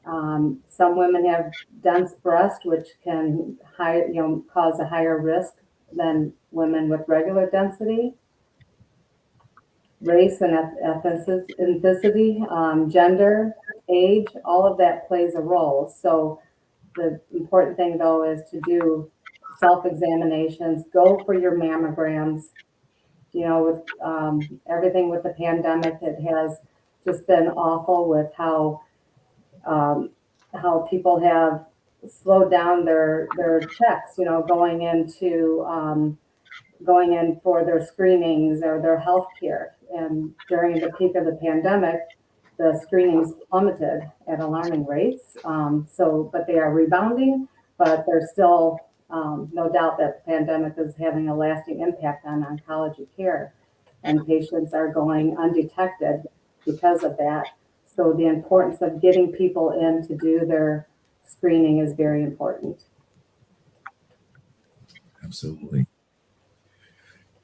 Some women have dense breast, which can cause a higher risk than women with regular density. Race and ethnicity, gender, age, all of that plays a role. So the important thing though is to do self-examinations, go for your mammograms. With everything with the pandemic, it has just been awful with um, how people have slowed down their checks, going in for their screenings or their health care. And during the peak of the pandemic, the screenings plummeted at alarming rates. But they are rebounding, but there's still no doubt that the pandemic is having a lasting impact on oncology care, and patients are going undetected because of that. So the importance of getting people in to do their screening is very important. Absolutely.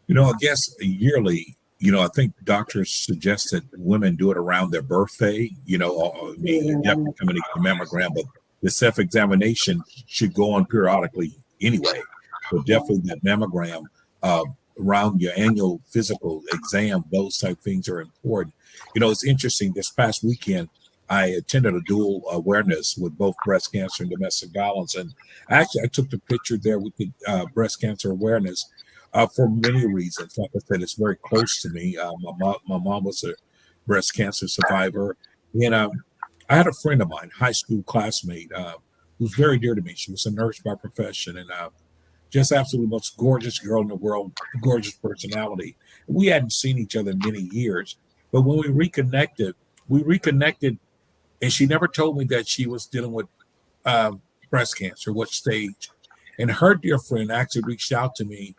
I guess yearly, I think doctors suggest that women do it around their birthday, I mean, definitely coming to get the mammogram, but the self-examination should go on periodically anyway. But definitely that mammogram, around your annual physical exam, those type of things are important. It's interesting. This past weekend, I attended a dual awareness with both breast cancer and domestic violence, and actually, I took the picture there with the breast cancer awareness for many reasons. Like I said, it's very close to me. My mom was a breast cancer survivor, and I had a friend of mine, high school classmate, who's very dear to me. She was a nurse by profession, and just absolutely most gorgeous girl in the world, gorgeous personality. We hadn't seen each other in many years, but when we reconnected, and she never told me that she was dealing with uh, breast cancer, what stage. And her dear friend actually reached out to me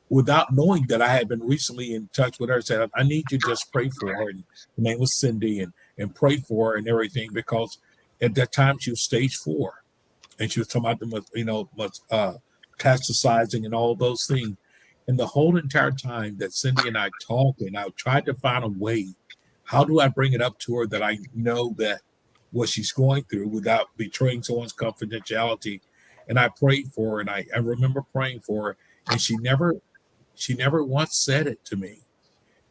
without knowing that I had been recently in touch with her. Said, "I need you to just pray for her." And her name was Cindy, and pray for her and everything, because at that time she was stage 4, and she was talking about metastasizing and all those things. And the whole entire time that Cindy and I talked, and I tried to find a way, how do I bring it up to her that I know that what she's going through without betraying someone's confidentiality. And I prayed for her, and I remember praying for her, and she never once said it to me.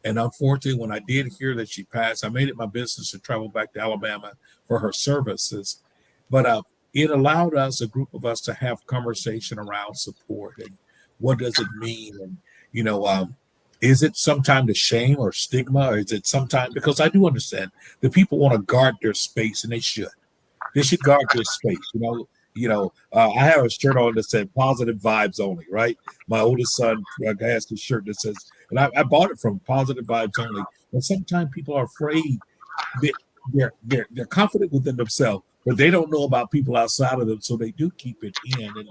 And unfortunately, when I did hear that she passed, I made it my business to travel back to Alabama for her services. But it allowed us, a group of us, to have conversation around support and what does it mean, and is it sometimes the shame or stigma, or is it sometimes, because I do understand that people want to guard their space, and they should. They should guard their space. I have a shirt on that said "positive vibes only." Right. My oldest son has this shirt that says, and I bought it from Positive Vibes Only. And sometimes people are afraid that they're confident within themselves, but they don't know about people outside of them, so they do keep it in. And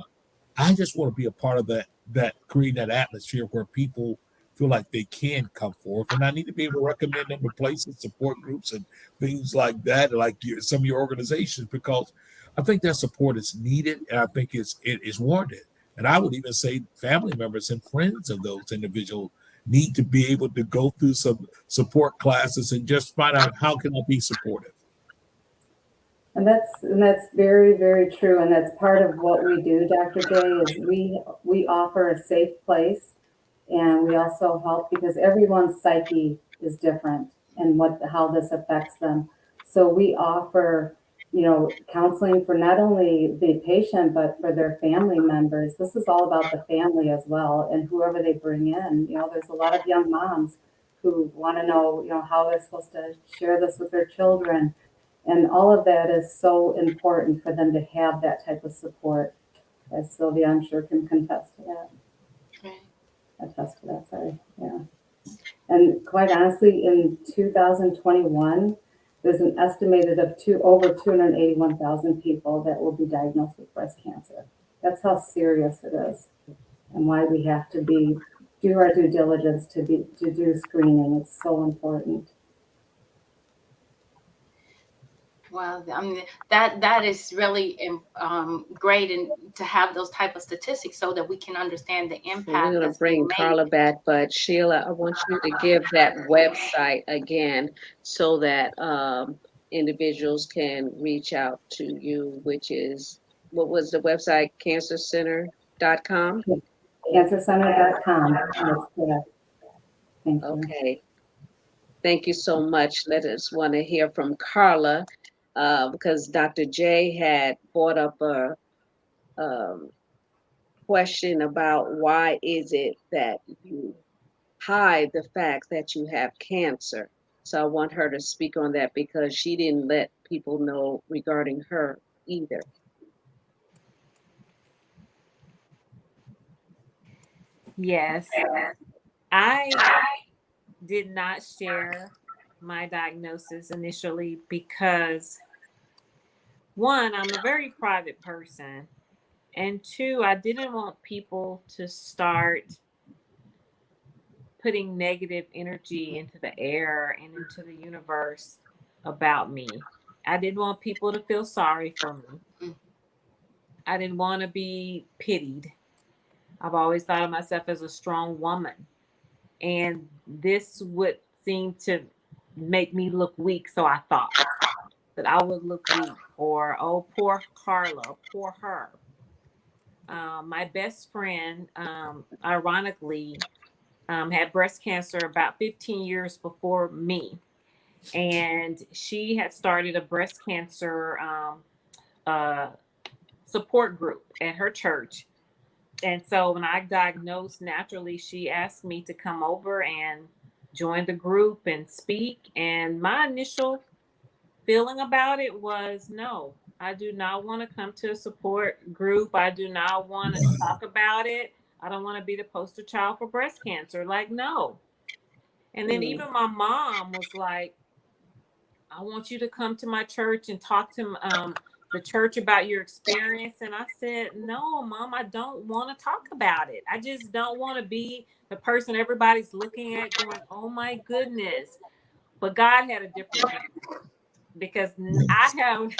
I just want to be a part of that creating that atmosphere where people feel like they can come forth. And I need to be able to recommend them to places, support groups, and things like that, like some of your organizations, because I think that support is needed, and I think it is warranted. And I would even say family members and friends of those individuals need to be able to go through some support classes and just find out, how can I be supportive. And that's very, very true. And that's part of what we do, Dr. J, is we offer a safe place, and we also help because everyone's psyche is different and how this affects them. So we offer, counseling for not only the patient but for their family members. This is all about the family as well, and whoever they bring in. There's a lot of young moms who want to know, how they're supposed to share this with their children, and all of that is so important for them to have that type of support. As Sylvia, I'm sure, can contest to that. Right. Attest to that, sorry. Yeah. And quite honestly, in 2021, there's an estimated of over 281,000 people that will be diagnosed with breast cancer. That's how serious it is, and why we have to do our due diligence to do screening. It's so important. Well, I mean, that is really great, and to have those type of statistics so that we can understand the We're impact going to that's being bring made. Carla back, but Sheila, I want you to give that website again so that individuals can reach out to you, which is, what was the website? Cancercenter.com? Cancercenter.com. That's correct. Thank you. Okay. Thank you so much. Let us want to hear from Carla because Dr. J had brought up a um, question about why is it that you hide the fact that you have cancer. So I want her to speak on that because she didn't let people know regarding her either. Yes, I did not share my diagnosis initially because, one, I'm a very private person, and two, I didn't want people to start putting negative energy into the air and into the universe about me. I didn't want people to feel sorry for me. I didn't want to be pitied. I've always thought of myself as a strong woman, and this would seem to make me look weak. So I thought that I would look weak, or oh, poor Carla, poor her. My best friend, ironically, had breast cancer about 15 years before me. And she had started a breast cancer uh, support group at her church. And so when I diagnosed, naturally, she asked me to come over and join the group and speak. And my initial feeling about it was no, I do not want to come to a support group. I do not want to talk about it. I don't want to be the poster child for breast cancer. Like, no. And then even my mom was like, I want you to come to my church and talk to the church about your experience. And I said, no, Mom, I don't want to talk about it. I just don't want to be the person everybody's looking at going, oh my goodness. But God had a different plan, because I have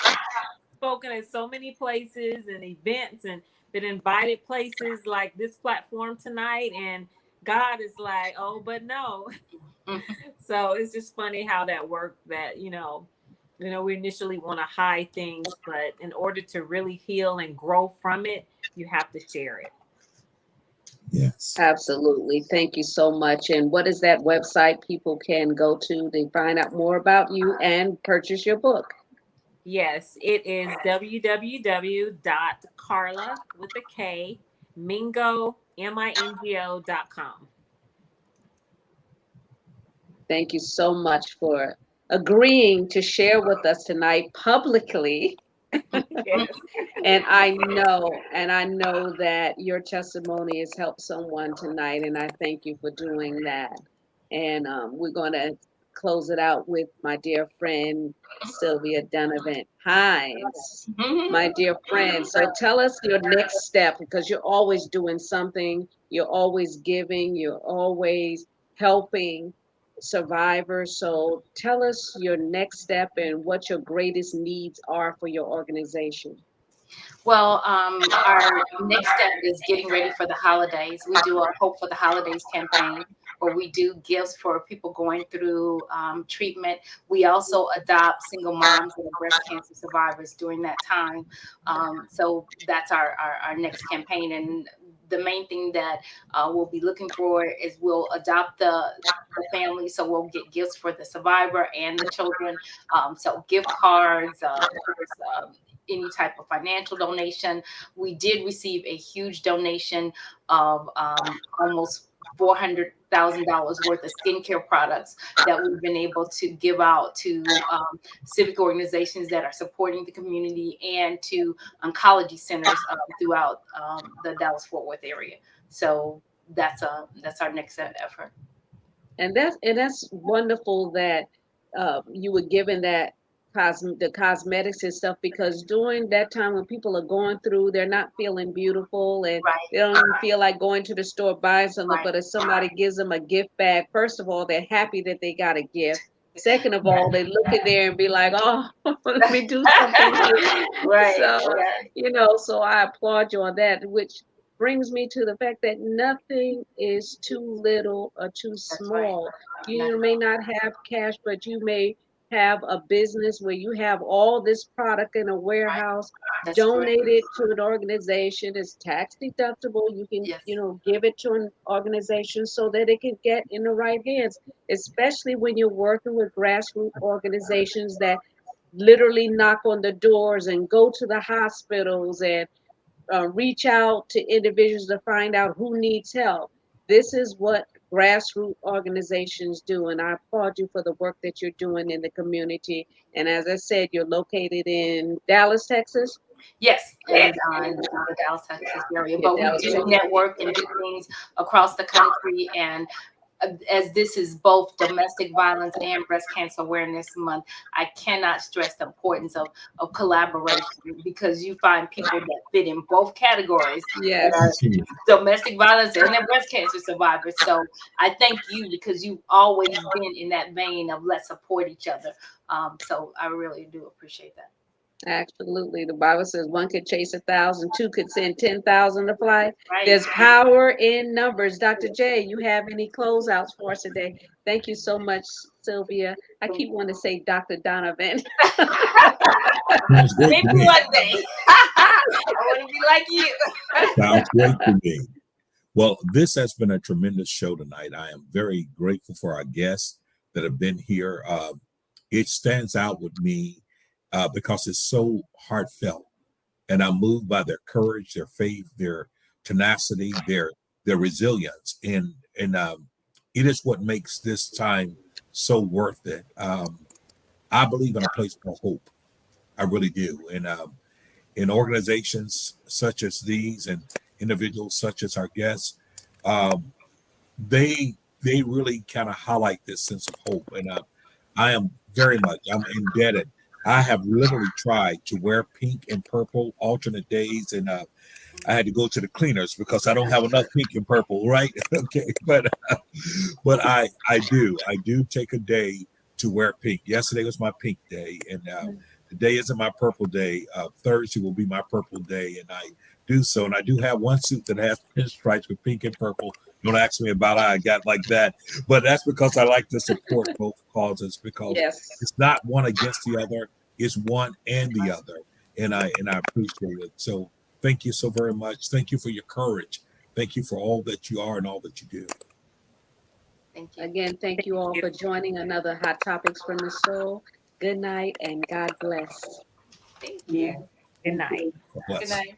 spoken at so many places and events and been invited places like this platform tonight. And God is like, oh, but no. So it's just funny how that worked, that, we initially want to hide things, but in order to really heal and grow from it, you have to share it. Yes. Absolutely. Thank you so much. And what is that website people can go to find out more about you and purchase your book? Yes, it is www.Karla with a K, Mingo, Mingo.com. Thank you so much for agreeing to share with us tonight publicly. Yes. And I know that your testimony has helped someone tonight, and I thank you for doing that. And we're going to close it out with my dear friend, Sylvia Dunnavant Hines. My dear friend, so tell us your next step, because you're always doing something, you're always giving, you're always helping survivors. So tell us your next step and what your greatest needs are for your organization. Well, our next step is getting ready for the holidays. We do our Hope for the Holidays campaign, where we do gifts for people going through treatment. We also adopt single moms that are breast cancer survivors during that time. So that's our next campaign. And the main thing that we'll be looking for is we'll adopt the family. So we'll get gifts for the survivor and the children. So gift cards, of course, any type of financial donation. We did receive a huge donation of almost $400,000 worth of skincare products that we've been able to give out to civic organizations that are supporting the community and to oncology centers throughout the Dallas-Fort Worth area. So that's our next effort. And that's wonderful that you were given that the cosmetics and stuff, because during that time when people are going through, they're not feeling beautiful and Right. they don't even feel like going to the store buying something. Right. But if somebody gives them a gift bag, first of all, they're happy that they got a gift. Second of all, they look in there and be like, oh, let me do something. Right. So, Yeah. so I applaud you on that, which brings me to the fact that nothing is too little or too That's right. small. You may not have cash, but you may have a business where you have all this product in a warehouse. That's Donate correct. it to an organization. It's tax deductible. You can, Yes. give it to an organization so that it can get in the right hands, especially when you're working with grassroots organizations that literally knock on the doors and go to the hospitals and reach out to individuals to find out who needs help. This is what grassroots organizations do, and I applaud you for the work that you're doing in the community. And as I said, you're located in Dallas, Texas. Yes, and the Dallas, Texas area. Yeah, But we Dallas, do Texas. network and do things across the country. And as this is both domestic violence and breast cancer awareness month, I cannot stress the importance of collaboration, because you find people that fit in both categories, Yes. that are domestic violence and they're breast cancer survivors. So I thank you, because you've always been in that vein of let's support each other. So I really do appreciate that. Absolutely. The Bible says one could chase 1,000, two could send 10,000 to fly. Right. There's power in numbers. Dr. J, you have any closeouts for us today? Thank you so much, Sylvia. I keep wanting to say Dr. Donovan. Sounds great Maybe to me. one day. I want to be like you. Sounds great to me. Well, this has been a tremendous show tonight. I am very grateful for our guests that have been here. It stands out with me because it's so heartfelt, and I'm moved by their courage, their faith, their tenacity, their resilience, and it is what makes this time so worth it. I believe in a place called hope. I really do, and in organizations such as these and individuals such as our guests, um, they really kind of highlight this sense of hope, and I am I'm indebted. I have literally tried to wear pink and purple alternate days, and I had to go to the cleaners because I don't have enough pink and purple, right? Okay, but I do take a day to wear pink. Yesterday was my pink day, and today isn't my purple day. Thursday will be my purple day, and I do so. And I do have one suit that has pinstripes with pink and purple. Don't ask me about how I got like that, but that's because I like to support both causes because Yes. it's not one against the other; it's one and the other, and I appreciate it. So thank you so very much. Thank you for your courage. Thank you for all that you are and all that you do. Thank you. Again, thank you all for joining another Hot Topics from the Soul. Good night and God bless. Thank Yeah. you. Good night. God bless. Good night.